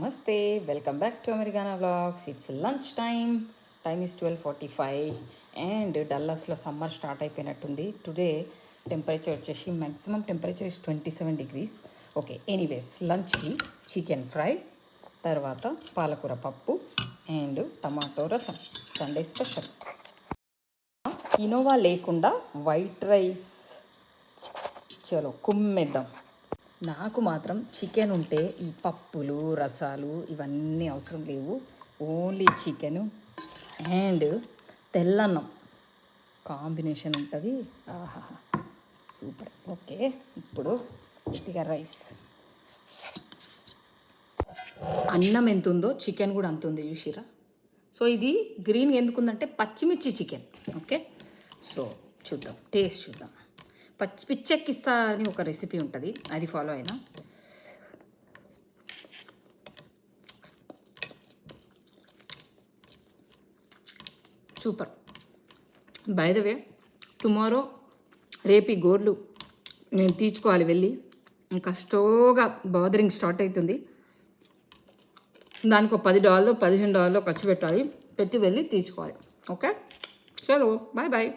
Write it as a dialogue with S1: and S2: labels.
S1: Namaste, welcome back to Americana Vlogs. It's lunch time. Time is 12:45 and Dallasలో summer start అయిపోయినట్టుంది. Today temperature వచ్చేసి maximum temperature is 27 degrees. Okay, anyways లంచ్కి chicken fry, తర్వాత పాలకూర పప్పు and tomato రసం, Sunday special. ఇనోవా లేకుండా వైట్ రైస్. చలో కుమ్మేద్దాం. నాకు మాత్రం చికెన్ ఉంటే ఈ పప్పులు రసాలు ఇవన్నీ అవసరం లేవు. ఓన్లీ చికెను అండ్ తెల్లన్నం కాంబినేషన్ ఉంటుంది. ఆహా, సూపర్. ఓకే, ఇప్పుడు ఇక రైస్. అన్నం ఎంత ఉందో చికెన్ కూడా అంత ఉంది చూసిరా. సో ఇది గ్రీన్ ఎందుకుందంటే పచ్చిమిర్చి చికెన్. ఓకే, సో చూద్దాం, టేస్ట్ చూద్దాం. పిచ్చెక్కిస్తా అని ఒక రెసిపీ ఉంటుంది, అది ఫాలో అయినా. Super. By the way, tomorrow రేపు ఈ గోర్లు నేను తీర్చుకోవాలి వెళ్ళి. ఇంకా స్లోగా బాదరింగ్ స్టార్ట్ అవుతుంది. దానికి ఒక $10 $15 ఖర్చు పెట్టి వెళ్ళి తీర్చుకోవాలి. ఓకే, చలో బాయ్ బాయ్.